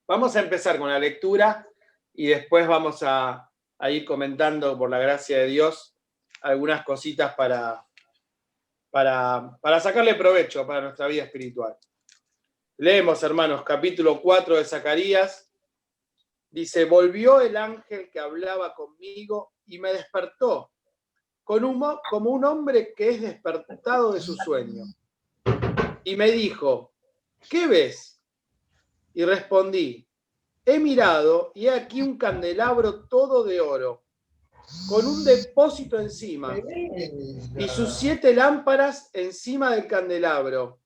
Vamos a empezar con la lectura y después vamos a ir comentando, por la gracia de Dios, algunas cositas para sacarle provecho para nuestra vida espiritual. Leemos, hermanos, capítulo 4 de Zacarías. Dice: volvió el ángel que hablaba conmigo y me despertó, como un hombre que es despertado de su sueño. Y me dijo: ¿qué ves? Y respondí: he mirado y he aquí un candelabro todo de oro, con un depósito encima, y sus 7 lámparas encima del candelabro,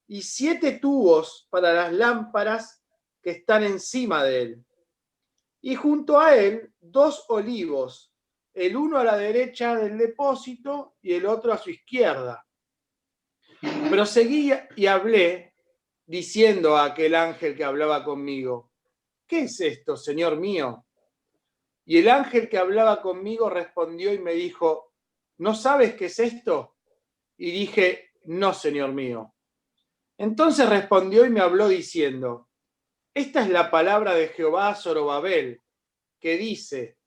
y 7 tubos para las lámparas que están encima de él. Y junto a él 2 olivos, el uno a la derecha del depósito y el otro a su izquierda. Proseguí y hablé, diciendo a aquel ángel que hablaba conmigo: ¿qué es esto, Señor mío? Y el ángel que hablaba conmigo respondió y me dijo: ¿no sabes qué es esto? Y dije: no, Señor mío. Entonces respondió y me habló diciendo: esta es la palabra de Jehová a Zorobabel, que dice: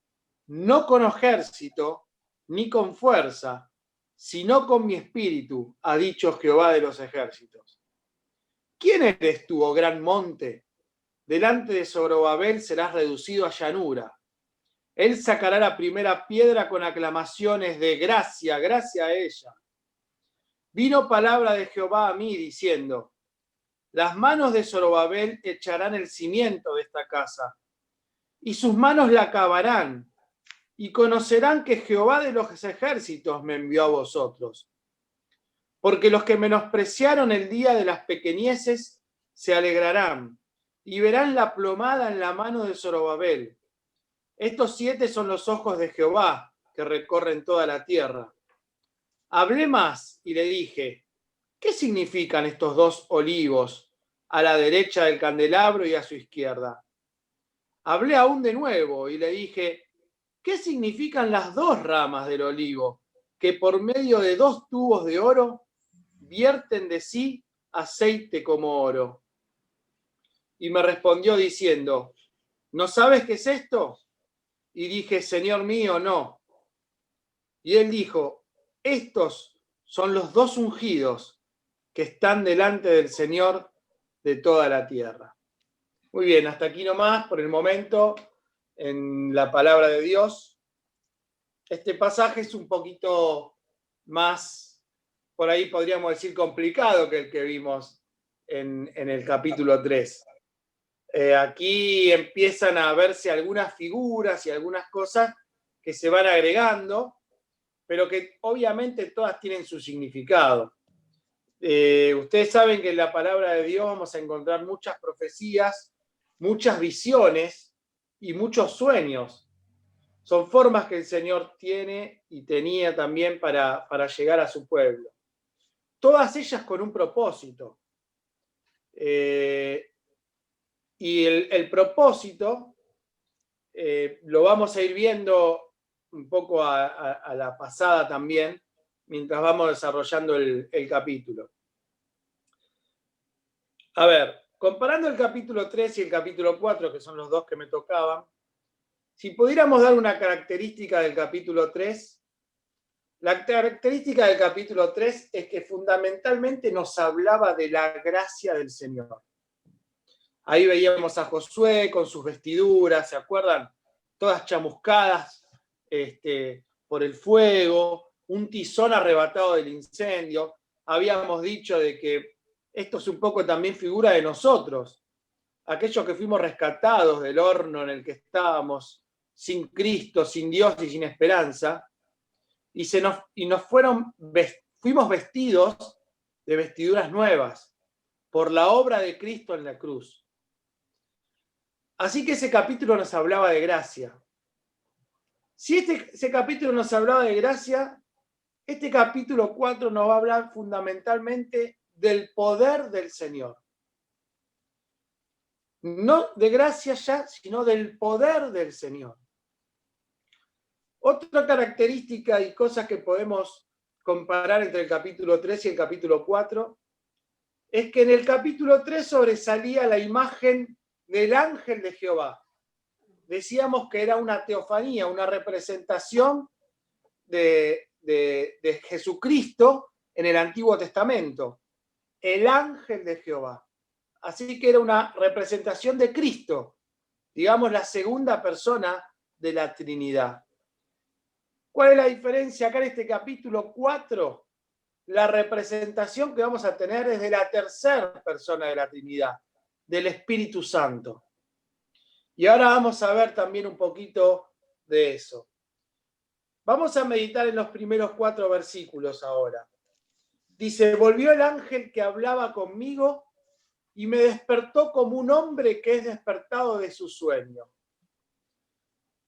no con ejército ni con fuerza, sino con mi espíritu, ha dicho Jehová de los ejércitos. ¿Quién eres tú, oh gran monte? Delante de Zorobabel serás reducido a llanura. Él sacará la primera piedra con aclamaciones de gracia, gracia a ella. Vino palabra de Jehová a mí diciendo: las manos de Zorobabel echarán el cimiento de esta casa, y sus manos la acabarán, y conocerán que Jehová de los ejércitos me envió a vosotros. Porque los que menospreciaron el día de las pequeñeces se alegrarán, y verán la plomada en la mano de Zorobabel. Estos 7 son los ojos de Jehová, que recorren toda la tierra. Hablé más y le dije: ¿qué significan estos 2 olivos a la derecha del candelabro y a su izquierda? Hablé aún de nuevo y le dije: ¿qué significan las 2 ramas del olivo que por medio de 2 tubos de oro vierten de sí aceite como oro? Y me respondió diciendo: ¿no sabes qué es esto? Y dije: Señor mío, no. Y él dijo: estos son los 2 ungidos que están delante del Señor de toda la tierra. Muy bien, hasta aquí nomás por el momento en la palabra de Dios. Este pasaje es un poquito más, por ahí podríamos decir, complicado que el que vimos en el capítulo 3. Aquí empiezan a verse algunas figuras y algunas cosas que se van agregando, pero que obviamente todas tienen su significado. Ustedes saben que en la palabra de Dios vamos a encontrar muchas profecías, muchas visiones y muchos sueños. Son formas que el Señor tiene y tenía también para llegar a su pueblo. Todas ellas con un propósito. Y el propósito lo vamos a ir viendo un poco a la pasada también, mientras vamos desarrollando el capítulo. A ver, comparando el capítulo 3 y el capítulo 4, que son los 2 que me tocaban, si pudiéramos dar una característica del capítulo 3, la característica del capítulo 3 es que fundamentalmente nos hablaba de la gracia del Señor. Ahí veíamos a Josué con sus vestiduras, ¿se acuerdan? Todas chamuscadas por el fuego, un tizón arrebatado del incendio. Habíamos dicho de que esto es un poco también figura de nosotros, aquellos que fuimos rescatados del horno en el que estábamos, sin Cristo, sin Dios y sin esperanza, fuimos vestidos de vestiduras nuevas por la obra de Cristo en la cruz. Así que ese capítulo nos hablaba de gracia. Si ese capítulo nos hablaba de gracia, este capítulo 4 nos va a hablar fundamentalmente del poder del Señor. No de gracia ya, sino del poder del Señor. Otra característica y cosas que podemos comparar entre el capítulo 3 y el capítulo 4 es que en el capítulo 3 sobresalía la imagen del ángel de Jehová. Decíamos que era una teofanía, una representación de Jesucristo en el Antiguo Testamento. El ángel de Jehová. Así que era una representación de Cristo, digamos la segunda persona de la Trinidad. ¿Cuál es la diferencia acá en este capítulo 4? La representación que vamos a tener es de la tercera persona de la Trinidad, del Espíritu Santo. Y ahora vamos a ver también un poquito de eso. Vamos a meditar en los primeros 4 versículos ahora. Dice, volvió el ángel que hablaba conmigo y me despertó como un hombre que es despertado de su sueño.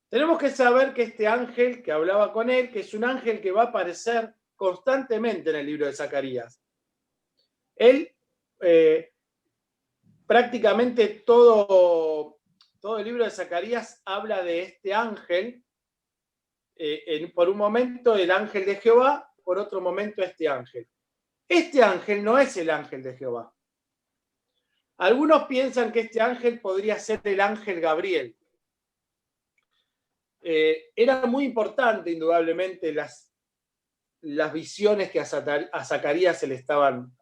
Tenemos que saber que este ángel que hablaba con él, que es un ángel que va a aparecer constantemente en el libro de Zacarías. Él, prácticamente todo el libro de Zacarías habla de este ángel. Por un momento el ángel de Jehová, por otro momento este ángel. Este ángel no es el ángel de Jehová. Algunos piensan que este ángel podría ser el ángel Gabriel. Era muy importante, indudablemente, las visiones que a Zacarías se le estaban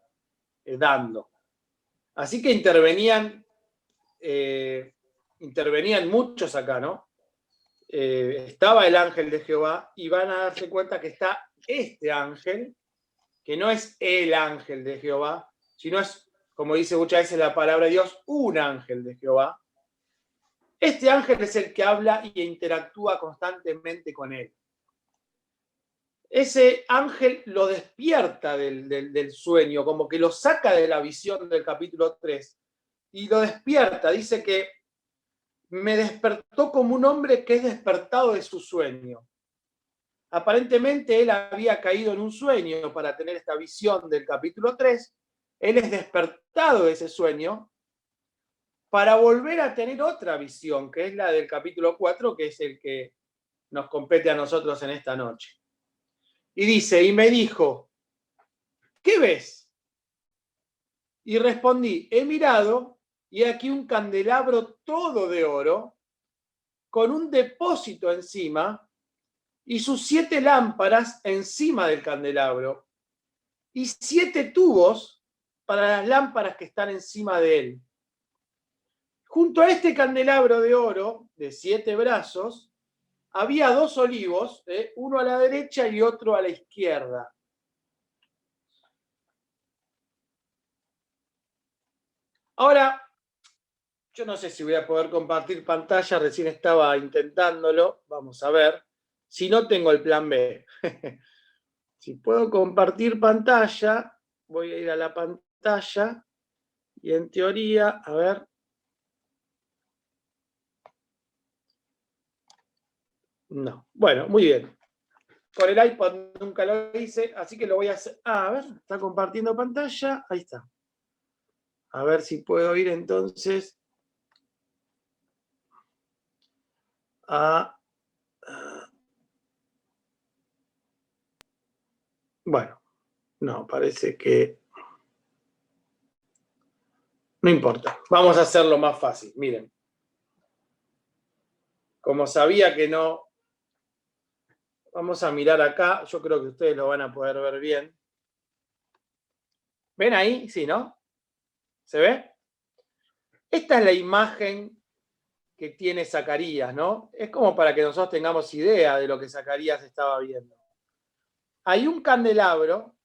dando. Así que intervenían muchos acá, ¿no? Estaba el ángel de Jehová y van a darse cuenta que está este ángel, que no es el ángel de Jehová, sino es, como dice muchas veces la palabra de Dios, un ángel de Jehová. Este ángel es el que habla y interactúa constantemente con él. Ese ángel lo despierta del sueño, como que lo saca de la visión del capítulo 3 y lo despierta. Dice que me despertó como un hombre que es despertado de su sueño. Aparentemente él había caído en un sueño para tener esta visión del capítulo 3. Él es despertado de ese sueño para volver a tener otra visión, que es la del capítulo 4, que es el que nos compete a nosotros en esta noche. Y dice, y me dijo, ¿qué ves? Y respondí, he mirado, y aquí un candelabro todo de oro, con un depósito encima, y sus 7 lámparas encima del candelabro, y 7 tubos para las lámparas que están encima de él. Junto a este candelabro de oro, de 7 brazos, había 2 olivos, uno a la derecha y otro a la izquierda. Ahora, yo no sé si voy a poder compartir pantalla, recién estaba intentándolo, vamos a ver. Si no, tengo el plan B. Si puedo compartir pantalla, voy a ir a la pantalla y en teoría, a ver. No, bueno, muy bien. Con el iPad nunca lo hice, así que lo voy a hacer. A ver, está compartiendo pantalla, ahí está. A ver si puedo ir entonces bueno, no, parece que no importa. Vamos a hacerlo más fácil, miren. Como sabía que no, vamos a mirar acá, yo creo que ustedes lo van a poder ver bien. ¿Ven ahí? Sí, ¿no? ¿Se ve? Esta es la imagen que tiene Zacarías, ¿no? Es como para que nosotros tengamos idea de lo que Zacarías estaba viendo. Hay un candelabro,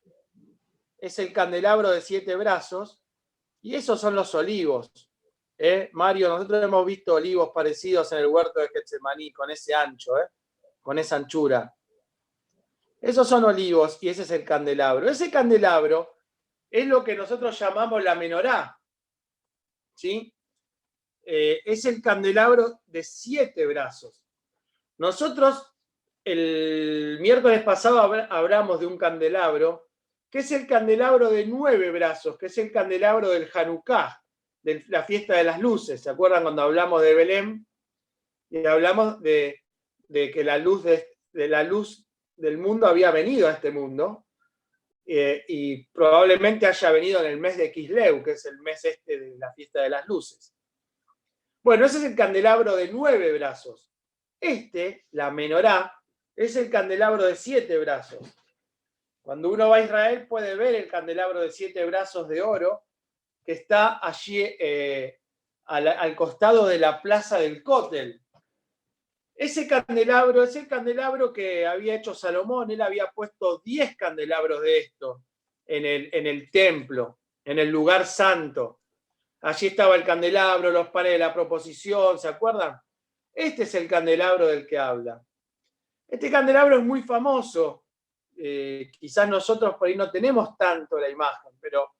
es el candelabro de 7 brazos, y esos son los olivos. Mario, nosotros hemos visto olivos parecidos en el huerto de Getsemaní, con ese ancho, con esa anchura. Esos son olivos y ese es el candelabro. Ese candelabro es lo que nosotros llamamos la menorá, ¿sí? Es el candelabro de 7 brazos. Nosotros el miércoles pasado hablamos de un candelabro, que es el candelabro de 9 brazos, que es el candelabro del Hanukkah, de la fiesta de las luces. ¿Se acuerdan cuando hablamos de Belén? Y hablamos de que la luz del mundo había venido a este mundo, y probablemente haya venido en el mes de Kislev, que es el mes de la fiesta de las luces. Bueno, ese es el candelabro de 9 brazos. La menorá, es el candelabro de 7 brazos. Cuando uno va a Israel puede ver el candelabro de 7 brazos de oro que está allí al costado de la plaza del Cótel. Ese candelabro es el candelabro que había hecho Salomón. Él había puesto 10 candelabros de esto en el templo, en el lugar santo. Allí estaba el candelabro, los panes de la proposición, ¿se acuerdan? Este es el candelabro del que habla. Este candelabro es muy famoso. Quizás nosotros por ahí no tenemos tanto la imagen, pero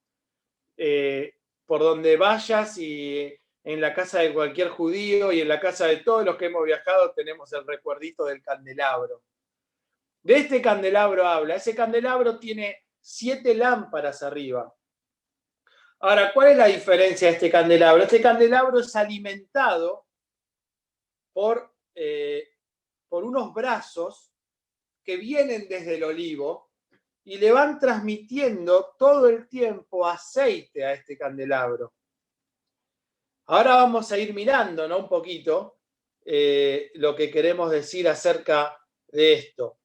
por donde vayas y en la casa de cualquier judío y en la casa de todos los que hemos viajado tenemos el recuerdito del candelabro. De este candelabro habla. Ese candelabro tiene 7 lámparas arriba. Ahora, ¿cuál es la diferencia de este candelabro? Este candelabro es alimentado por unos brazos que vienen desde el olivo y le van transmitiendo todo el tiempo aceite a este candelabro. Ahora vamos a ir mirando, ¿no? Un poquito lo que queremos decir acerca de esto.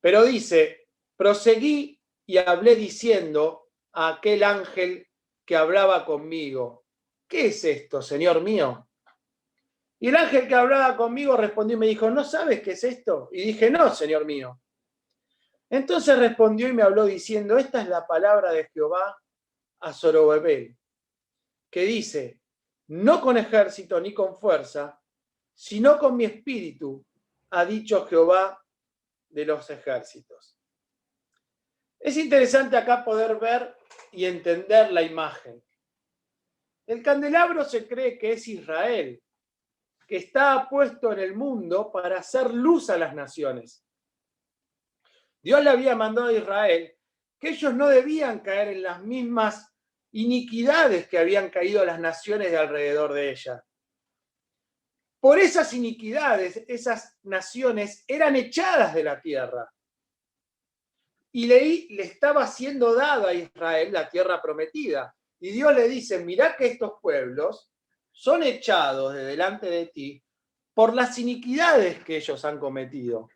Pero dice, proseguí y hablé diciendo a aquel ángel que hablaba conmigo, ¿qué es esto, Señor mío? Y el ángel que hablaba conmigo respondió y me dijo, ¿no sabes qué es esto? Y dije, no, Señor mío. Entonces respondió y me habló diciendo, esta es la palabra de Jehová a Zorobabel, que dice, no con ejército ni con fuerza, sino con mi espíritu, ha dicho Jehová de los ejércitos. Es interesante acá poder ver y entender la imagen. El candelabro se cree que es Israel, que está puesto en el mundo para hacer luz a las naciones. Dios le había mandado a Israel que ellos no debían caer en las mismas iniquidades que habían caído las naciones de alrededor de ella. Por esas iniquidades, esas naciones eran echadas de la tierra. Y le estaba siendo dada a Israel la tierra prometida. Y Dios le dice, mirá que estos pueblos son echados de delante de ti por las iniquidades que ellos han cometido.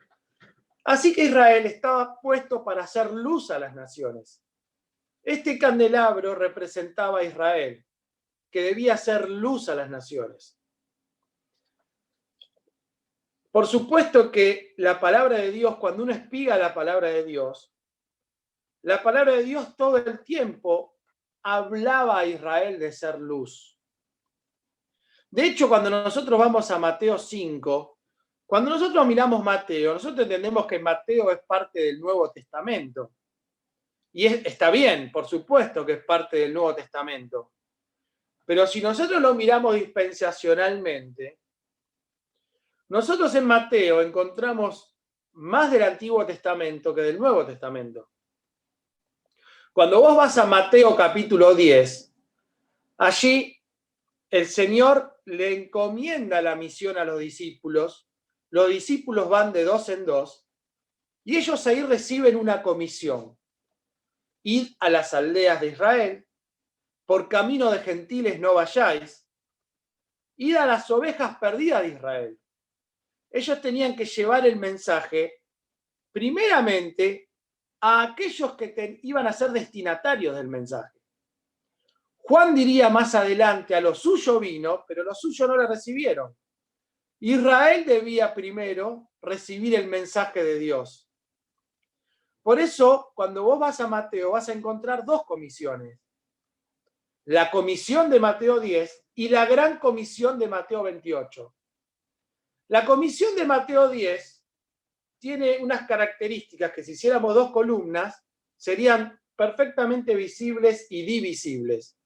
Así que Israel estaba puesto para hacer luz a las naciones. Este candelabro representaba a Israel, que debía hacer luz a las naciones. Por supuesto que la palabra de Dios, cuando uno espiga la palabra de Dios todo el tiempo hablaba a Israel de ser luz. De hecho, cuando nosotros vamos a Mateo 5, cuando nosotros miramos Mateo, nosotros entendemos que Mateo es parte del Nuevo Testamento. Y está bien, por supuesto que es parte del Nuevo Testamento. Pero si nosotros lo miramos dispensacionalmente, nosotros en Mateo encontramos más del Antiguo Testamento que del Nuevo Testamento. Cuando vos vas a Mateo capítulo 10, allí el Señor le encomienda la misión a los discípulos van de 2 en 2, y ellos ahí reciben una comisión. Id a las aldeas de Israel, por camino de gentiles no vayáis, id a las ovejas perdidas de Israel. Ellos tenían que llevar el mensaje, primeramente, a aquellos que iban a ser destinatarios del mensaje. Juan diría más adelante, a lo suyo vino, pero los suyos no le recibieron. Israel debía primero recibir el mensaje de Dios. Por eso, cuando vos vas a Mateo, vas a encontrar 2 comisiones. La comisión de Mateo 10 y la gran comisión de Mateo 28. La comisión de Mateo 10 tiene unas características que si hiciéramos 2 columnas serían perfectamente visibles y divisibles.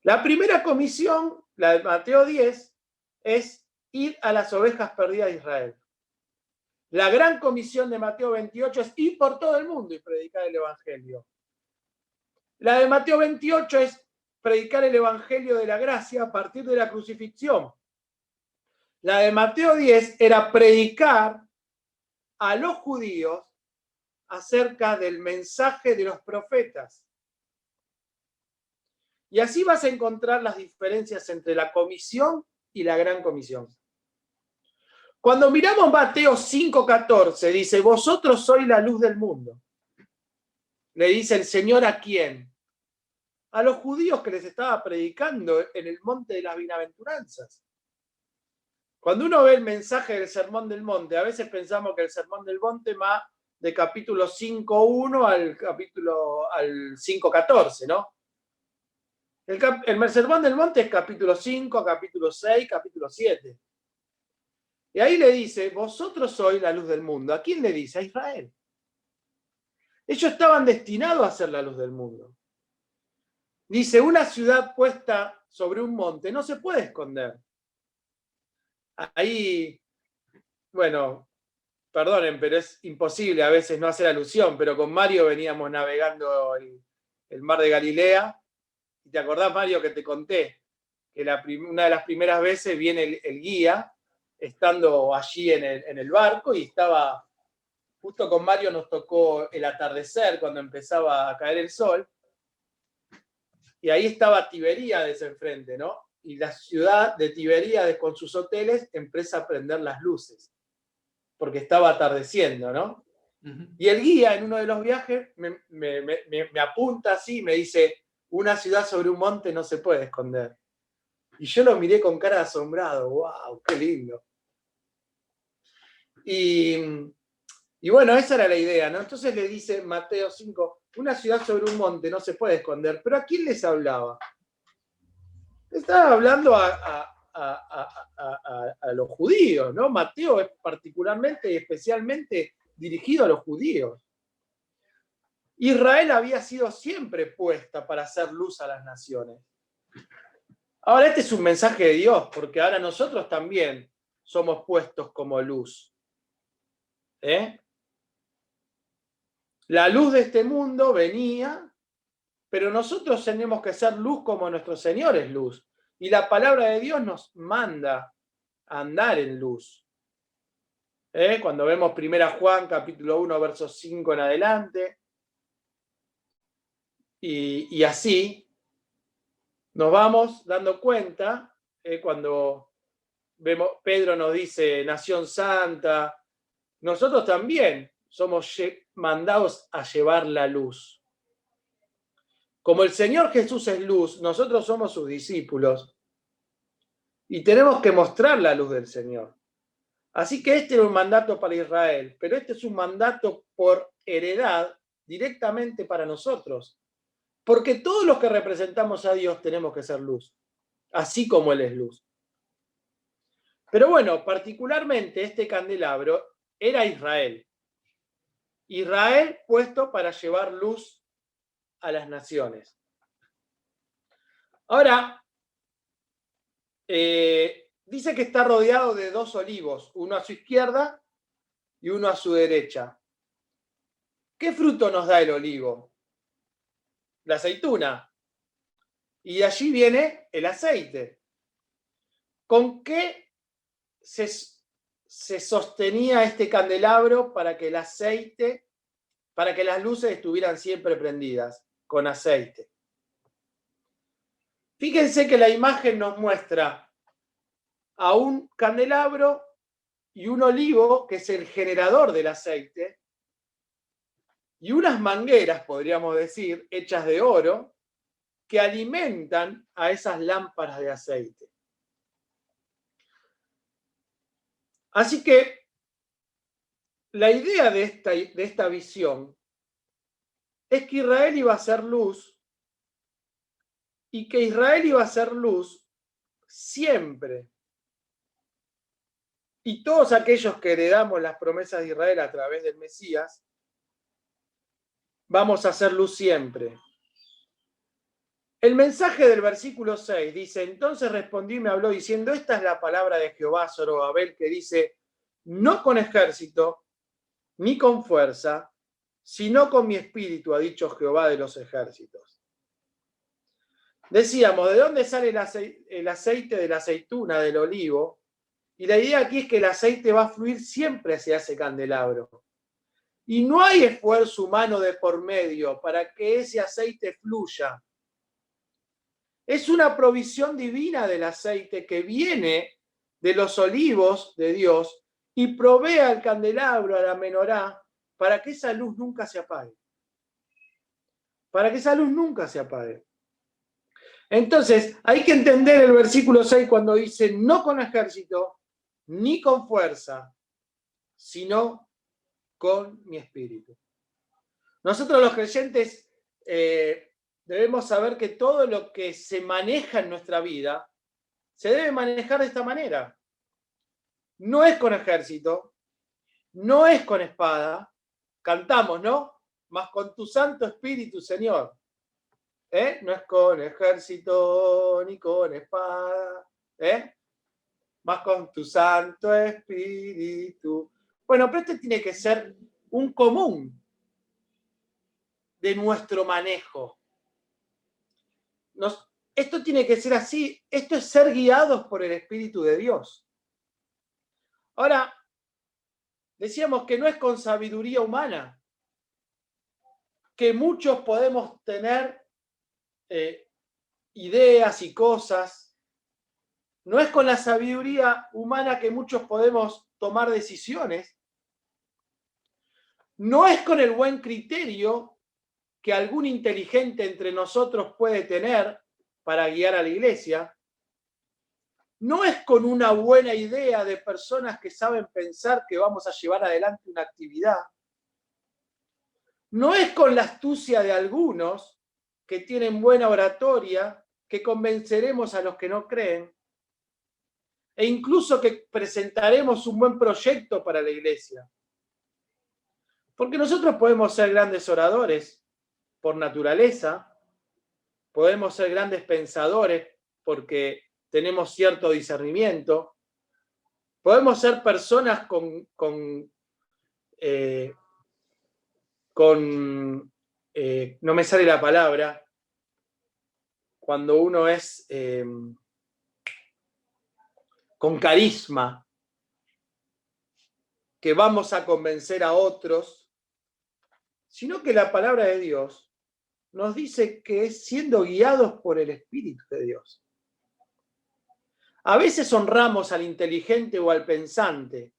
La primera comisión, la de Mateo 10, es ir a las ovejas perdidas de Israel. La gran comisión de Mateo 28 es ir por todo el mundo y predicar el Evangelio. La de Mateo 28 es predicar el Evangelio de la gracia a partir de la crucifixión. La de Mateo 10 era predicar a los judíos acerca del mensaje de los profetas. Y así vas a encontrar las diferencias entre la comisión y la gran comisión. Cuando miramos Mateo 5:14, dice, vosotros sois la luz del mundo. Le dice el Señor ¿a quién? A los judíos que les estaba predicando en el monte de las bienaventuranzas. Cuando uno ve el mensaje del Sermón del Monte, a veces pensamos que el Sermón del Monte va de capítulo 5:1 al 5:14, ¿no? El Sermón del Monte es capítulo 5, capítulo 6, capítulo 7. Y ahí le dice, vosotros sois la luz del mundo. ¿A quién le dice? A Israel. Ellos estaban destinados a ser la luz del mundo. Dice, una ciudad puesta sobre un monte no se puede esconder. Ahí, bueno, perdonen, pero es imposible a veces no hacer alusión, pero con Mario veníamos navegando el mar de Galilea. ¿Y te acordás, Mario, que te conté? Que una de las primeras veces viene el guía, estando allí en el barco, y estaba, justo con Mario nos tocó el atardecer, cuando empezaba a caer el sol, y ahí estaba Tiberíades enfrente, ¿no? Y la ciudad de Tiberíades con sus hoteles empieza a prender las luces, porque estaba atardeciendo, ¿no? Uh-huh. Y el guía en uno de los viajes me apunta así y me dice, una ciudad sobre un monte no se puede esconder. Y yo lo miré con cara de asombrado, ¡wow! ¡Qué lindo! Y bueno, esa era la idea, ¿no? Entonces le dice Mateo 5, una ciudad sobre un monte no se puede esconder. ¿Pero a quién les hablaba? Estaba hablando a los judíos, ¿no? Mateo es particularmente y especialmente dirigido a los judíos. Israel había sido siempre puesta para hacer luz a las naciones. Ahora este es un mensaje de Dios, porque ahora nosotros también somos puestos como luz. La luz de este mundo venía, pero nosotros tenemos que ser luz como nuestro Señor es luz. Y la palabra de Dios nos manda a andar en luz. Cuando vemos 1 Juan capítulo 1, versos 5 en adelante, y así nos vamos dando cuenta, cuando vemos, Pedro nos dice, nación santa, nosotros también somos mandados a llevar la luz. Como el Señor Jesús es luz, nosotros somos sus discípulos y tenemos que mostrar la luz del Señor. Así que este era un mandato para Israel, pero este es un mandato por heredad directamente para nosotros. Porque todos los que representamos a Dios tenemos que ser luz, así como Él es luz. Pero bueno, particularmente este candelabro era Israel. Israel puesto para llevar luz a las naciones. Ahora, dice que está rodeado de 2 olivos, uno a su izquierda y uno a su derecha. ¿Qué fruto nos da el olivo? La aceituna. Y de allí viene el aceite. ¿Con qué se sostenía este candelabro para que el aceite, para que las luces estuvieran siempre prendidas? Con aceite. Fíjense que la imagen nos muestra a un candelabro y un olivo, que es el generador del aceite, y unas mangueras, podríamos decir, hechas de oro, que alimentan a esas lámparas de aceite. Así que la idea de esta visión es que Israel iba a ser luz y que Israel iba a ser luz siempre. Y todos aquellos que heredamos las promesas de Israel a través del Mesías, vamos a hacer luz siempre. El mensaje del versículo 6 dice, entonces respondió y me habló diciendo, esta es la palabra de Jehová, Zorobabel, que dice, no con ejército, ni con fuerza, sino con mi espíritu, ha dicho Jehová de los ejércitos. Decíamos, ¿de dónde sale el aceite de la aceituna, del olivo? Y la idea aquí es que el aceite va a fluir siempre hacia ese candelabro. Y no hay esfuerzo humano de por medio para que ese aceite fluya. Es una provisión divina del aceite que viene de los olivos de Dios y provee al candelabro, a la menorá, para que esa luz nunca se apague. Para que esa luz nunca se apague. Entonces, hay que entender el versículo 6 cuando dice, no con ejército, ni con fuerza, sino con mi espíritu. Nosotros los creyentes debemos saber que todo lo que se maneja en nuestra vida se debe manejar de esta manera. No es con ejército, no es con espada, cantamos, ¿no? Mas con tu Santo Espíritu, Señor. No es con ejército ni con espada, más con tu Santo Espíritu. Bueno, pero este tiene que ser un común de nuestro manejo. Esto tiene que ser así, esto es ser guiados por el Espíritu de Dios. Ahora, decíamos que no es con sabiduría humana, que muchos podemos tener ideas y cosas. No es con la sabiduría humana que muchos podemos tomar decisiones. No es con el buen criterio que algún inteligente entre nosotros puede tener para guiar a la iglesia. No es con una buena idea de personas que saben pensar que vamos a llevar adelante una actividad. No es con la astucia de algunos que tienen buena oratoria que convenceremos a los que no creen. E incluso que presentaremos un buen proyecto para la iglesia. Porque nosotros podemos ser grandes oradores por naturaleza, podemos ser grandes pensadores porque tenemos cierto discernimiento, podemos ser personas no me sale la palabra, cuando uno es con carisma, que vamos a convencer a otros, sino que la palabra de Dios nos dice que es siendo guiados por el Espíritu de Dios. A veces honramos al inteligente o al pensante,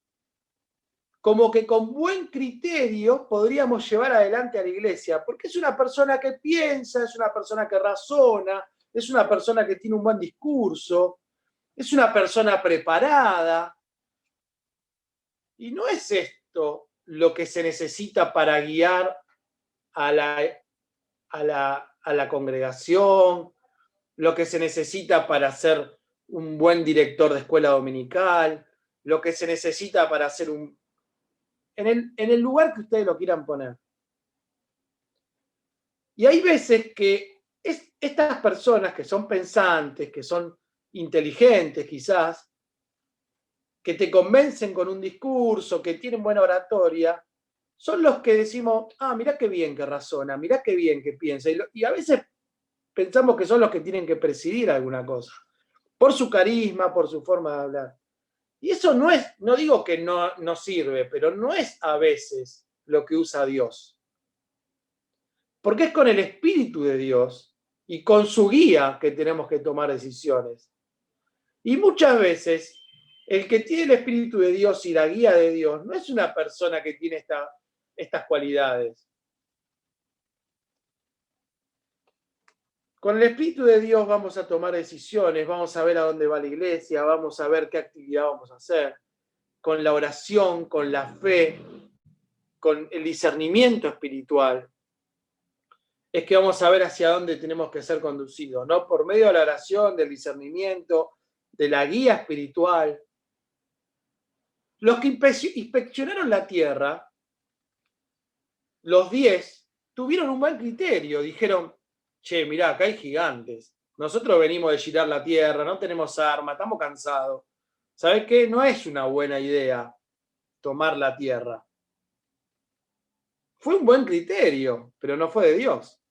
como que con buen criterio podríamos llevar adelante a la iglesia, porque es una persona que piensa, es una persona que razona, es una persona que tiene un buen discurso, es una persona preparada. Y no es esto lo que se necesita para guiar a la congregación, lo que se necesita para ser un buen director de escuela dominical, lo que se necesita para ser en el lugar que ustedes lo quieran poner. Y hay veces que estas personas que son pensantes, que son inteligentes quizás, que te convencen con un discurso, que tienen buena oratoria, son los que decimos, mirá qué bien que razona, mirá qué bien que piensa. Y a veces pensamos que son los que tienen que presidir alguna cosa, por su carisma, por su forma de hablar. Y eso no es, no digo que no sirve, pero no es a veces lo que usa Dios. Porque es con el Espíritu de Dios y con su guía que tenemos que tomar decisiones. Y muchas veces el que tiene el Espíritu de Dios y la guía de Dios no es una persona que tiene estas cualidades. Con el Espíritu de Dios vamos a tomar decisiones, vamos a ver a dónde va la iglesia, vamos a ver qué actividad vamos a hacer. Con la oración, con la fe, con el discernimiento espiritual, es que vamos a ver hacia dónde tenemos que ser conducidos, ¿no? Por medio de la oración, del discernimiento, de la guía espiritual. Los que inspeccionaron la tierra, los 10, tuvieron un buen criterio. Dijeron, che, mirá, acá hay gigantes. Nosotros venimos de girar la tierra, no tenemos armas, estamos cansados. ¿Sabés qué? No es una buena idea tomar la tierra. Fue un buen criterio, pero no fue de Dios.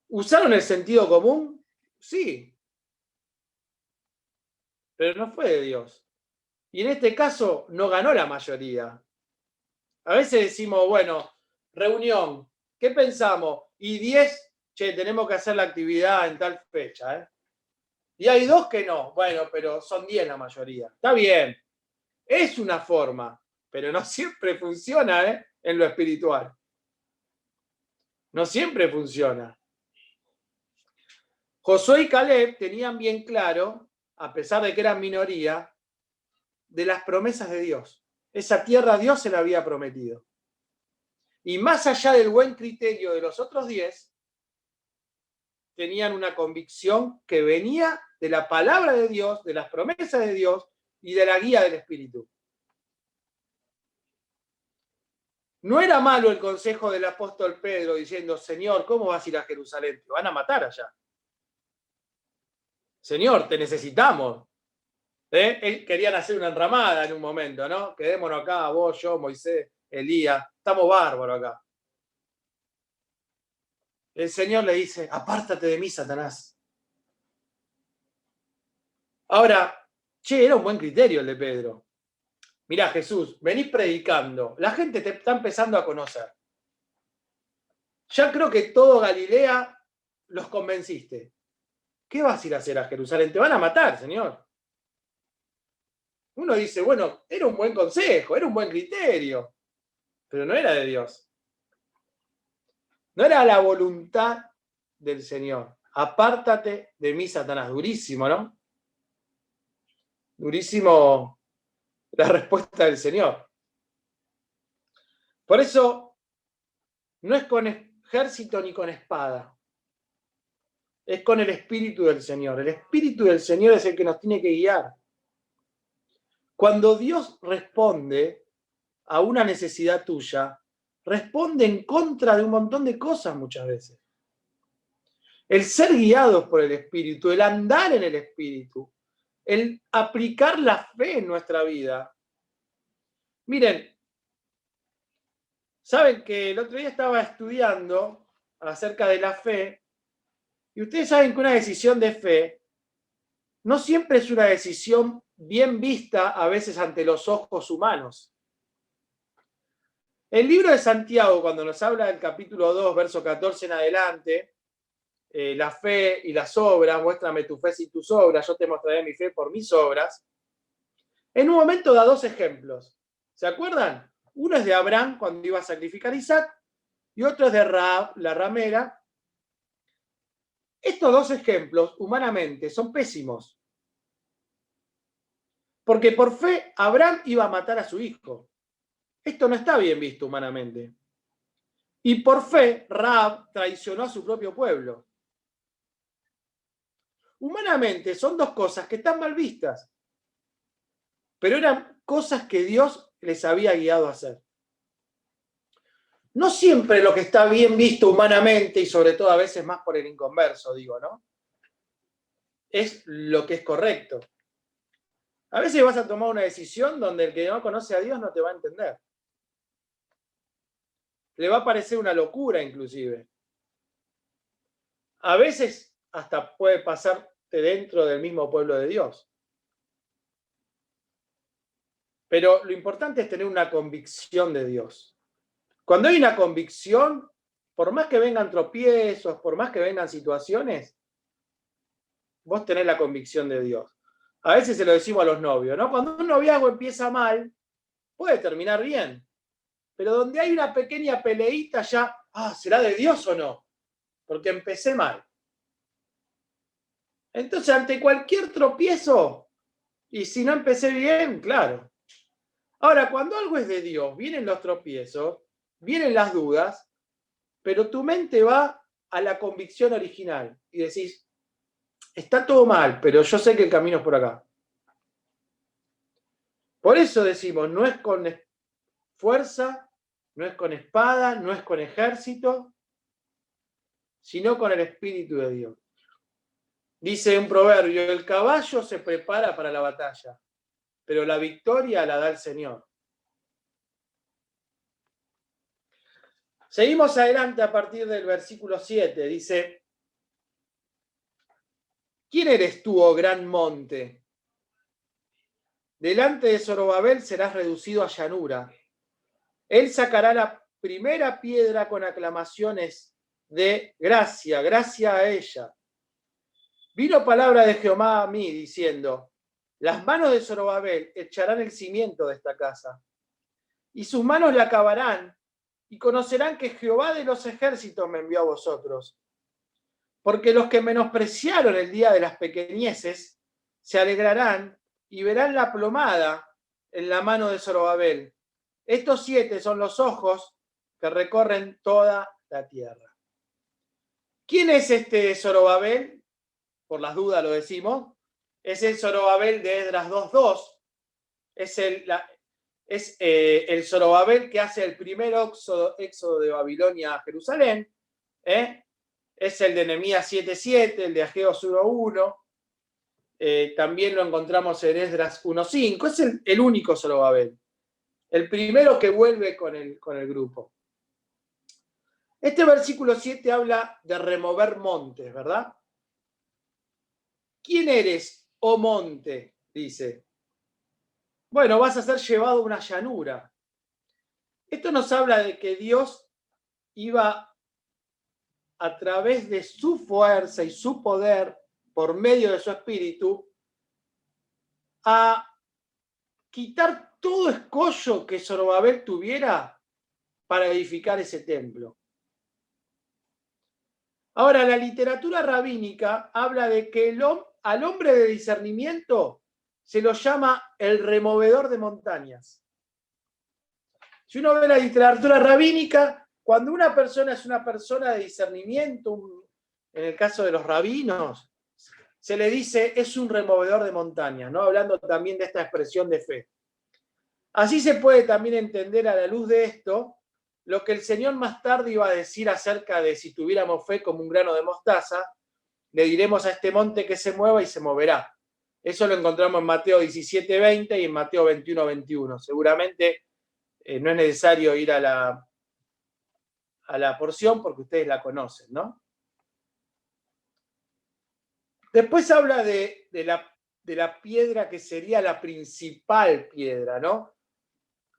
¿Usaron el sentido común? Sí. Pero no fue de Dios. Y en este caso no ganó la mayoría. A veces decimos, bueno, reunión, ¿qué pensamos? Y 10 che, tenemos que hacer la actividad en tal fecha, ¿eh? Y hay 2 que no. Bueno, pero son 10 la mayoría. Está bien. Es una forma, pero no siempre funciona, ¿eh? En lo espiritual. No siempre funciona. Josué y Caleb tenían bien claro, a pesar de que eran minoría, de las promesas de Dios. Esa tierra Dios se la había prometido. Y más allá del buen criterio de los otros 10, tenían una convicción que venía de la palabra de Dios, de las promesas de Dios y de la guía del Espíritu. No era malo el consejo del apóstol Pedro diciendo, Señor, ¿cómo vas a ir a Jerusalén? Te van a matar allá. Señor, te necesitamos. Querían hacer una enramada en un momento, ¿no? Quedémonos acá, vos, yo, Moisés, Elías. Estamos bárbaros acá. El Señor le dice, apártate de mí, Satanás. Ahora, che, era un buen criterio el de Pedro. Mirá, Jesús, venís predicando. La gente te está empezando a conocer. Ya creo que todo Galilea los convenciste. ¿Qué vas a ir a hacer a Jerusalén? Te van a matar, Señor. Uno dice, bueno, era un buen consejo, era un buen criterio, pero no era de Dios. No era la voluntad del Señor. Apártate de mí, Satanás. Durísimo, ¿no? Durísimo la respuesta del Señor. Por eso, no es con ejército ni con espada. Es con el Espíritu del Señor. El Espíritu del Señor es el que nos tiene que guiar. Cuando Dios responde a una necesidad tuya, responde en contra de un montón de cosas muchas veces. El ser guiados por el Espíritu, el andar en el Espíritu, el aplicar la fe en nuestra vida. Miren, saben que el otro día estaba estudiando acerca de la fe, y ustedes saben que una decisión de fe no siempre es una decisión bien vista a veces ante los ojos humanos. El libro de Santiago, cuando nos habla del capítulo 2, verso 14 en adelante, la fe y las obras, muéstrame tu fe sin tus obras, yo te mostraré mi fe por mis obras. En un momento da 2 ejemplos. ¿Se acuerdan? Uno es de Abraham cuando iba a sacrificar a Isaac y otro es de Rahab, la ramera. Estos 2 ejemplos, humanamente, son pésimos. Porque por fe Abraham iba a matar a su hijo. Esto no está bien visto humanamente. Y por fe Rahab traicionó a su propio pueblo. Humanamente son 2 cosas que están mal vistas, pero eran cosas que Dios les había guiado a hacer. No siempre lo que está bien visto humanamente, y sobre todo a veces más por el inconverso, digo, ¿no? Es lo que es correcto. A veces vas a tomar una decisión donde el que no conoce a Dios no te va a entender. Le va a parecer una locura inclusive. A veces hasta puede pasarte dentro del mismo pueblo de Dios. Pero lo importante es tener una convicción de Dios. Cuando hay una convicción, por más que vengan tropiezos, por más que vengan situaciones, vos tenés la convicción de Dios. A veces se lo decimos a los novios, ¿no? Cuando un noviazgo empieza mal, puede terminar bien. Pero donde hay una pequeña peleita ya, ¿será de Dios o no? Porque empecé mal. Entonces, ante cualquier tropiezo, y si no empecé bien, claro. Ahora, cuando algo es de Dios, vienen los tropiezos, vienen las dudas, pero tu mente va a la convicción original y decís, está todo mal, pero yo sé que el camino es por acá. Por eso decimos, no es con fuerza, no es con espada, no es con ejército, sino con el Espíritu de Dios. Dice un proverbio, el caballo se prepara para la batalla, pero la victoria la da el Señor. Seguimos adelante a partir del versículo 7. Dice, ¿quién eres tú, oh gran monte? Delante de Zorobabel serás reducido a llanura. Él sacará la primera piedra con aclamaciones de gracia, gracia a ella. Vino palabra de Jehová a mí diciendo, las manos de Zorobabel echarán el cimiento de esta casa, y sus manos la acabarán, y conocerán que Jehová de los ejércitos me envió a vosotros. Porque los que menospreciaron el día de las pequeñeces se alegrarán y verán la plomada en la mano de Zorobabel. Estos 7 son los ojos que recorren toda la tierra. ¿Quién es este Zorobabel? Por las dudas lo decimos. Es el Zorobabel de Esdras 2:2. Es el Zorobabel que hace el primer éxodo de Babilonia a Jerusalén. Es el de Nehemías 7:7, el de Ageo 1:1. También lo encontramos en Esdras 1:5. Es el único Zorobabel. El primero que vuelve con el grupo. Este versículo 7 habla de remover montes, ¿verdad? ¿Quién eres, oh monte? Dice. Bueno, vas a ser llevado a una llanura. Esto nos habla de que Dios iba a través de su fuerza y su poder, por medio de su espíritu, a quitar todo escollo que Zorobabel tuviera para edificar ese templo. Ahora, la literatura rabínica habla de que al hombre de discernimiento se lo llama el removedor de montañas. Si uno ve la literatura rabínica, cuando una persona es una persona de discernimiento, en el caso de los rabinos, se le dice es un removedor de montañas, ¿no? Hablando también de esta expresión de fe. Así se puede también entender a la luz de esto lo que el Señor más tarde iba a decir acerca de si tuviéramos fe como un grano de mostaza, le diremos a este monte que se mueva y se moverá. Eso lo encontramos en Mateo 17:20 y en Mateo 21:21. Seguramente no es necesario ir a la porción porque ustedes la conocen, ¿no? Después habla de la piedra que sería la principal piedra, ¿no?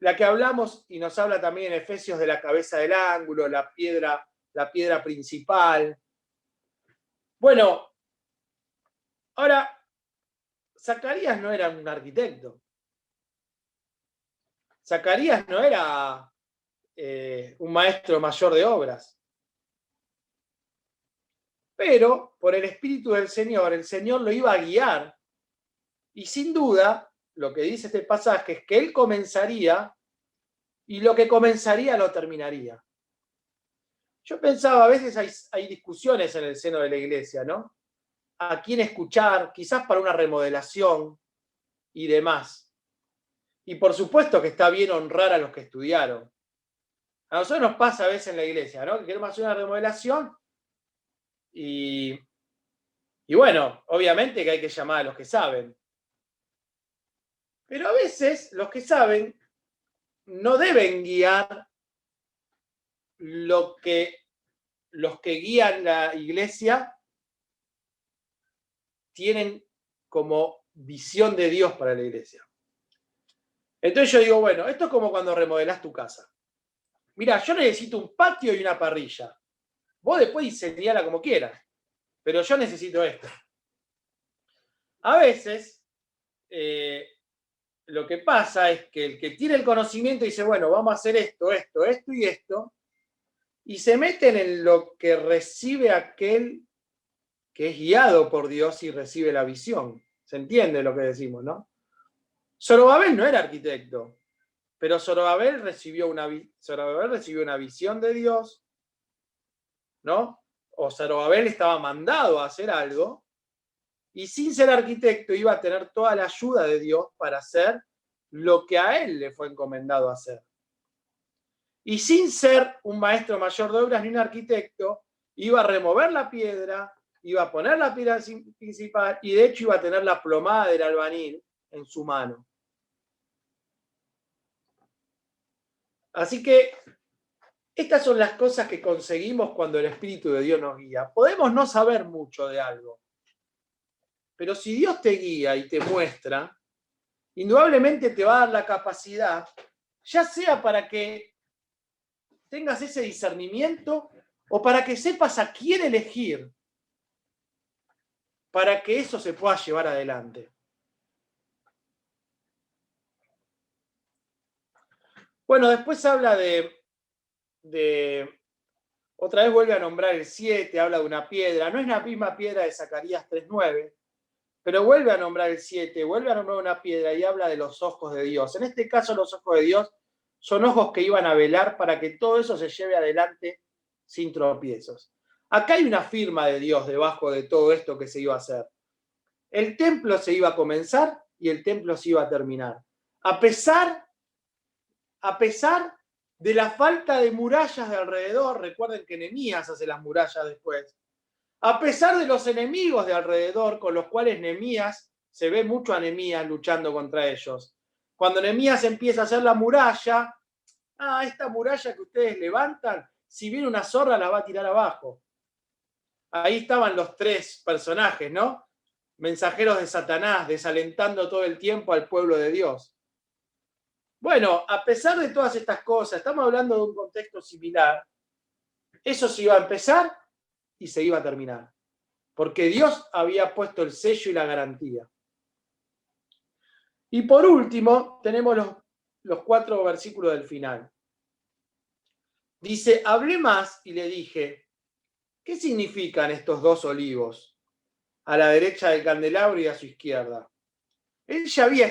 La que hablamos y nos habla también en Efesios de la cabeza del ángulo, la piedra principal. Bueno, ahora, Zacarías no era un arquitecto. Zacarías no era un maestro mayor de obras. Pero por el Espíritu del Señor, el Señor lo iba a guiar. Y sin duda, lo que dice este pasaje es que él comenzaría y lo que comenzaría lo terminaría. Yo pensaba, a veces hay discusiones en el seno de la iglesia, ¿no? A quién escuchar, quizás para una remodelación y demás. Y por supuesto que está bien honrar a los que estudiaron. A nosotros nos pasa a veces en la iglesia, ¿no? Que queremos hacer una remodelación y bueno, obviamente que hay que llamar a los que saben. Pero a veces los que saben no deben guiar lo que los que guían la iglesia tienen como visión de Dios para la iglesia. Entonces yo digo, bueno, esto es como cuando remodelás tu casa. Mirá, yo necesito un patio y una parrilla. Vos después diseñala como quieras, pero yo necesito esto. A veces, lo que pasa es que el que tiene el conocimiento dice, bueno, vamos a hacer esto, esto, esto y esto, y se meten en lo que recibe aquel que es guiado por Dios y recibe la visión. ¿Se entiende lo que decimos, no? Zorobabel no era arquitecto, pero Zorobabel recibió una visión de Dios, ¿no? O Zorobabel estaba mandado a hacer algo, y sin ser arquitecto iba a tener toda la ayuda de Dios para hacer lo que a él le fue encomendado hacer. Y sin ser un maestro mayor de obras ni un arquitecto, iba a remover la piedra, iba a poner la piedra principal y de hecho iba a tener la plomada del albañil en su mano. Así que estas son las cosas que conseguimos cuando el Espíritu de Dios nos guía. Podemos no saber mucho de algo, pero si Dios te guía y te muestra, indudablemente te va a dar la capacidad, ya sea para que tengas ese discernimiento o para que sepas a quién elegir para que eso se pueda llevar adelante. Bueno, después habla otra vez vuelve a nombrar el 7, habla de una piedra, no es la misma piedra de Zacarías 3:9, pero vuelve a nombrar el 7, vuelve a nombrar una piedra y habla de los ojos de Dios. En este caso, los ojos de Dios son ojos que iban a velar para que todo eso se lleve adelante sin tropiezos. Acá hay una firma de Dios debajo de todo esto que se iba a hacer. El templo se iba a comenzar y el templo se iba a terminar. A pesar de la falta de murallas de alrededor, recuerden que Nehemías hace las murallas después, a pesar de los enemigos de alrededor con los cuales Nehemías, se ve mucho a Nehemías luchando contra ellos. Cuando Nehemías empieza a hacer la muralla, esta muralla que ustedes levantan, si viene una zorra la va a tirar abajo. Ahí estaban los tres personajes, ¿no? Mensajeros de Satanás, desalentando todo el tiempo al pueblo de Dios. Bueno, a pesar de todas estas cosas, estamos hablando de un contexto similar, eso se iba a empezar y se iba a terminar, porque Dios había puesto el sello y la garantía. Y por último, tenemos los 4 versículos del final. Dice, hablé más y le dije, ¿qué significan estos 2 olivos a la derecha del candelabro y a su izquierda? Él ya había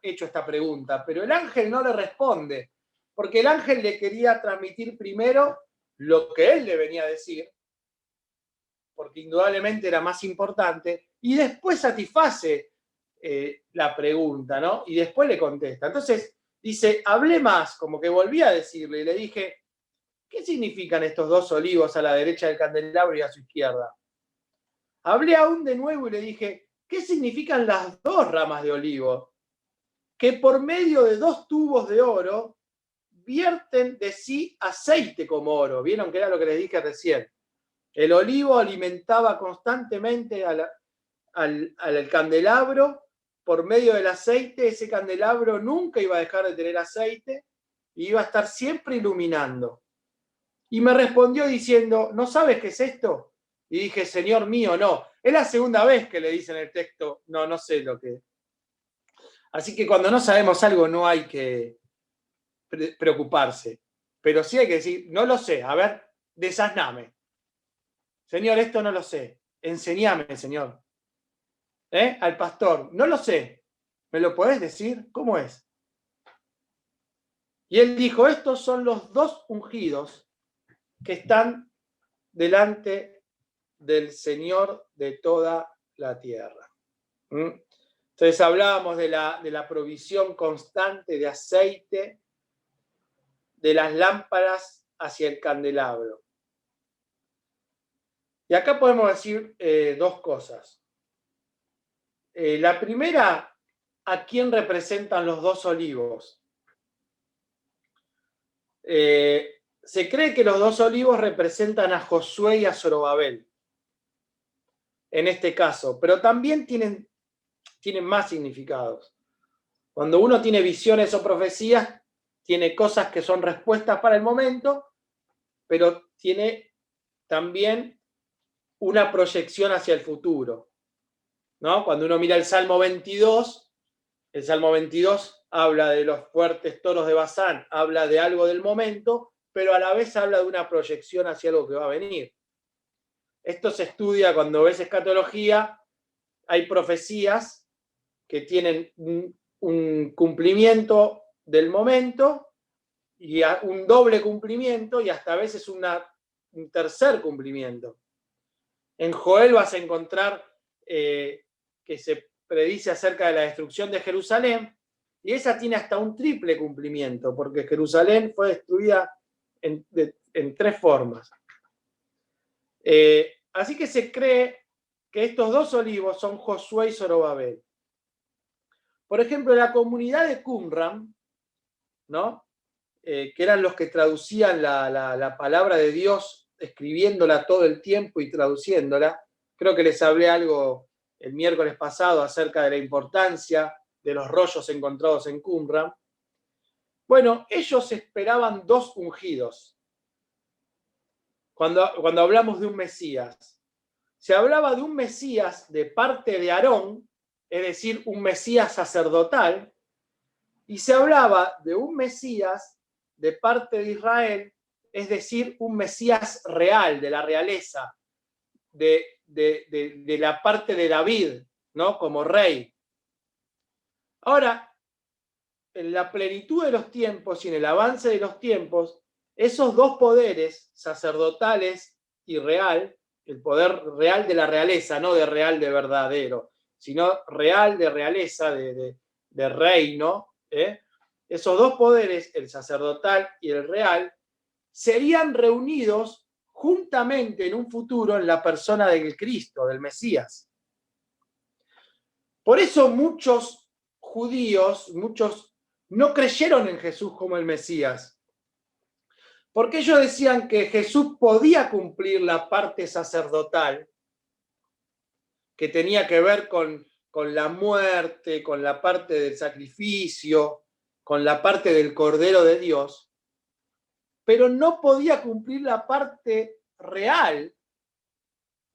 hecho esta pregunta, pero el ángel no le responde, porque el ángel le quería transmitir primero lo que él le venía a decir, porque indudablemente era más importante, y después satisface la pregunta, ¿no? Y después le contesta. Entonces dice, hablé más, como que volví a decirle, y le dije, ¿qué significan estos 2 olivos a la derecha del candelabro y a su izquierda? Hablé aún de nuevo y le dije, ¿qué significan las 2 ramas de olivo? Que por medio de 2 tubos de oro vierten de sí aceite como oro. ¿Vieron que era lo que les dije recién? El olivo alimentaba constantemente al candelabro por medio del aceite. Ese candelabro nunca iba a dejar de tener aceite y iba a estar siempre iluminando. Y me respondió diciendo, ¿no sabes qué es esto? Y dije, Señor mío, no. Es la segunda vez que le dice en el texto, no sé lo que es. Así que cuando no sabemos algo no hay que preocuparse. Pero sí hay que decir, no lo sé, a ver, desasname. Señor, esto no lo sé. Enseñame, Señor. Al pastor, no lo sé. ¿Me lo podés decir? ¿Cómo es? Y él dijo, estos son los 2 ungidos que están delante del Señor de toda la tierra. Entonces hablábamos de la provisión constante de aceite de las lámparas hacia el candelabro. Y acá podemos decir 2 cosas. La primera, ¿a quién representan los 2 olivos? Se cree que los 2 olivos representan a Josué y a Zorobabel, en este caso, pero también tienen más significados. Cuando uno tiene visiones o profecías, tiene cosas que son respuestas para el momento, pero tiene también una proyección hacia el futuro, ¿no? Cuando uno mira el Salmo 22 habla de los fuertes toros de Basán, habla de algo del momento, pero a la vez habla de una proyección hacia algo que va a venir. Esto se estudia cuando ves escatología, hay profecías que tienen un cumplimiento del momento y un doble cumplimiento y hasta a veces un tercer cumplimiento. En Joel vas a encontrar que se predice acerca de la destrucción de Jerusalén y esa tiene hasta un triple cumplimiento porque Jerusalén fue destruida en 3 formas. Así que se cree que estos 2 olivos son Josué y Zorobabel. Por ejemplo, la comunidad de Qumran, ¿no? Que eran los que traducían la palabra de Dios, escribiéndola todo el tiempo y traduciéndola. Creo que les hablé algo el miércoles pasado acerca de la importancia de los rollos encontrados en Qumran. Bueno, ellos esperaban 2 ungidos. cuando hablamos de un Mesías. Se hablaba de un Mesías de parte de Aarón, es decir, un Mesías sacerdotal, y se hablaba de un Mesías de parte de Israel, es decir, un Mesías real, de la realeza, de la parte de David, ¿no? Como rey. Ahora, en la plenitud de los tiempos y en el avance de los tiempos, esos dos poderes, sacerdotales y real, el poder real de la realeza, no de real de verdadero, sino real de realeza, de reino, esos dos poderes, el sacerdotal y el real, serían reunidos juntamente en un futuro en la persona del Cristo, del Mesías. Por eso muchos judíos, muchos no creyeron en Jesús como el Mesías, porque ellos decían que Jesús podía cumplir la parte sacerdotal, que tenía que ver con la muerte, con la parte del sacrificio, con la parte del Cordero de Dios, pero no podía cumplir la parte real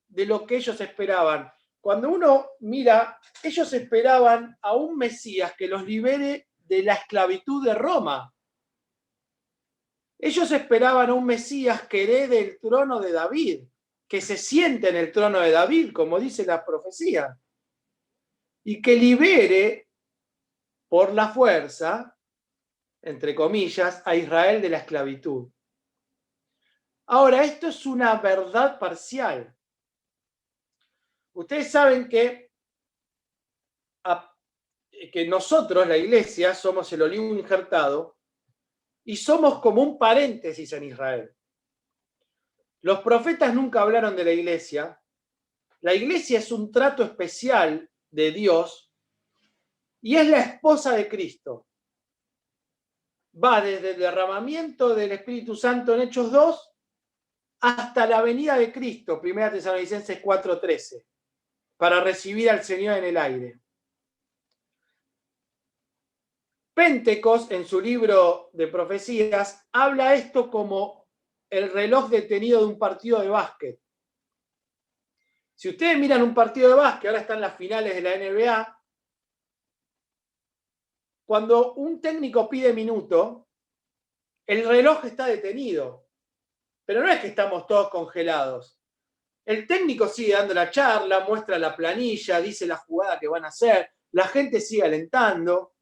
de lo que ellos esperaban. Cuando uno mira, ellos esperaban a un Mesías que los libere de la esclavitud de Roma. Ellos esperaban a un Mesías que herede el trono de David, que se siente en el trono de David, como dice la profecía, y que libere por la fuerza, entre comillas, a Israel de la esclavitud. Ahora, esto es una verdad parcial. Ustedes saben que nosotros, la iglesia, somos el olivo injertado y somos como un paréntesis en Israel. Los profetas nunca hablaron de la iglesia. La iglesia es un trato especial de Dios y es la esposa de Cristo. Va desde el derramamiento del Espíritu Santo en Hechos 2 hasta la venida de Cristo, 1 Tesalonicenses 4:13, para recibir al Señor en el aire. Pentecost, en su libro de profecías, habla esto como el reloj detenido de un partido de básquet. Si ustedes miran un partido de básquet, ahora están las finales de la NBA, cuando un técnico pide minuto, el reloj está detenido. Pero no es que estamos todos congelados. El técnico sigue dando la charla, muestra la planilla, dice la jugada que van a hacer, la gente sigue alentando,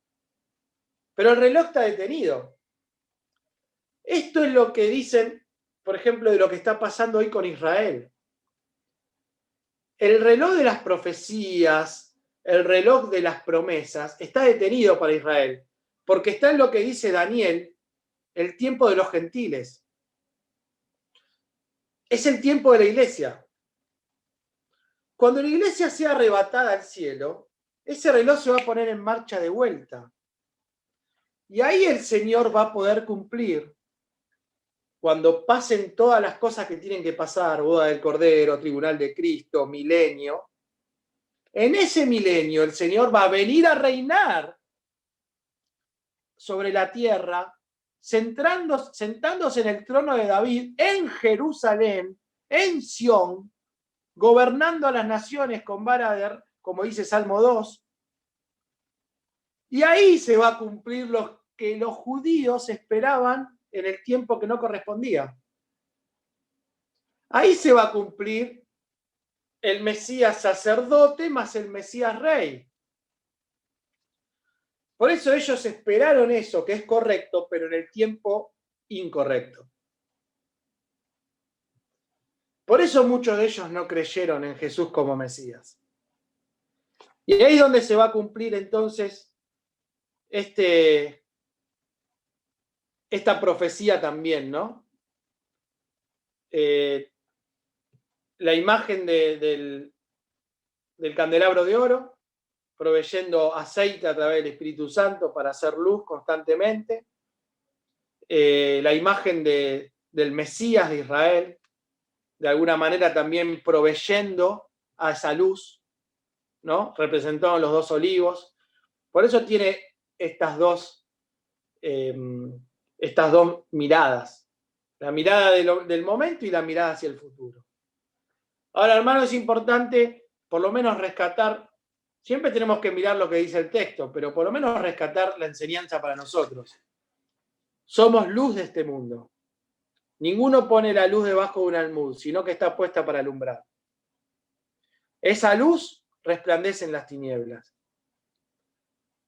pero el reloj está detenido. Esto es lo que dicen, por ejemplo, de lo que está pasando hoy con Israel. El reloj de las profecías, el reloj de las promesas, está detenido para Israel, porque está en lo que dice Daniel, el tiempo de los gentiles. Es el tiempo de la iglesia. Cuando la iglesia sea arrebatada al cielo, ese reloj se va a poner en marcha de vuelta. Y ahí el Señor va a poder cumplir, cuando pasen todas las cosas que tienen que pasar, boda del Cordero, tribunal de Cristo, milenio. En ese milenio el Señor va a venir a reinar sobre la tierra, sentándose en el trono de David, en Jerusalén, en Sión, gobernando a las naciones con vara de, como dice Salmo 2. Y ahí se va a cumplir lo que los judíos esperaban en el tiempo que no correspondía. Ahí se va a cumplir el Mesías sacerdote más el Mesías rey. Por eso ellos esperaron eso, que es correcto, pero en el tiempo incorrecto. Por eso muchos de ellos no creyeron en Jesús como Mesías. Y ahí es donde se va a cumplir entonces esta profecía también, ¿no? La imagen del candelabro de oro, proveyendo aceite a través del Espíritu Santo para hacer luz constantemente. La imagen del Mesías de Israel, de alguna manera también proveyendo a esa luz, ¿no? Representados los dos olivos. Por eso tiene estas dos miradas. La mirada del momento y la mirada hacia el futuro. Ahora, hermano, es importante por lo menos rescatar, siempre tenemos que mirar lo que dice el texto, pero por lo menos rescatar la enseñanza para nosotros. Somos luz de este mundo. Ninguno pone la luz debajo de un almud, sino que está puesta para alumbrar. Esa luz resplandece en las tinieblas.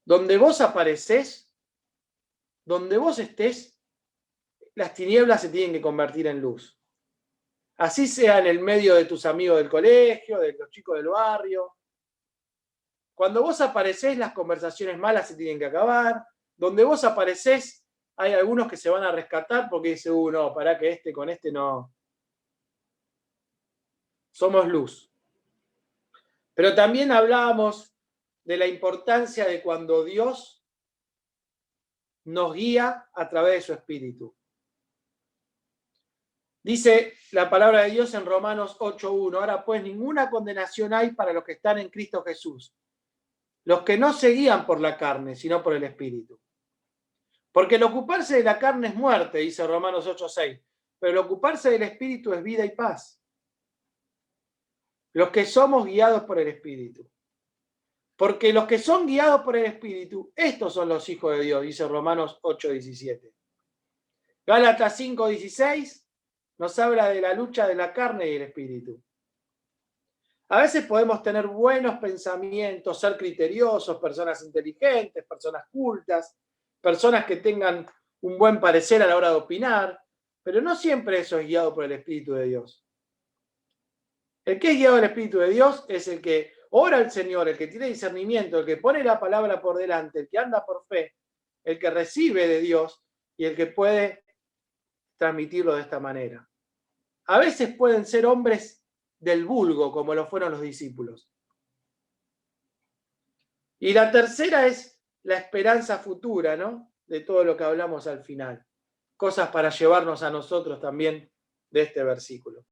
Donde vos aparecés, donde vos estés, las tinieblas se tienen que convertir en luz. Así sea en el medio de tus amigos del colegio, de los chicos del barrio. Cuando vos aparecés, las conversaciones malas se tienen que acabar. Donde vos aparecés, hay algunos que se van a rescatar porque dicen, no, pará que con este no. Somos luz. Pero también hablábamos de la importancia de cuando Dios nos guía a través de su Espíritu. Dice la palabra de Dios en Romanos 8:1, ahora pues ninguna condenación hay para los que están en Cristo Jesús, los que no se guían por la carne, sino por el Espíritu. Porque el ocuparse de la carne es muerte, dice Romanos 8:6, pero el ocuparse del Espíritu es vida y paz. Los que somos guiados por el Espíritu. Porque los que son guiados por el Espíritu, estos son los hijos de Dios, dice Romanos 8:17. Gálatas 5:16 nos habla de la lucha de la carne y el Espíritu. A veces podemos tener buenos pensamientos, ser criteriosos, personas inteligentes, personas cultas, personas que tengan un buen parecer a la hora de opinar, pero no siempre eso es guiado por el Espíritu de Dios. El que es guiado del Espíritu de Dios es el que ora al Señor, el que tiene discernimiento, el que pone la palabra por delante, el que anda por fe, el que recibe de Dios y el que puede transmitirlo de esta manera. A veces pueden ser hombres del vulgo, como lo fueron los discípulos. Y la tercera es la esperanza futura, ¿no? De todo lo que hablamos al final. Cosas para llevarnos a nosotros también de este versículo.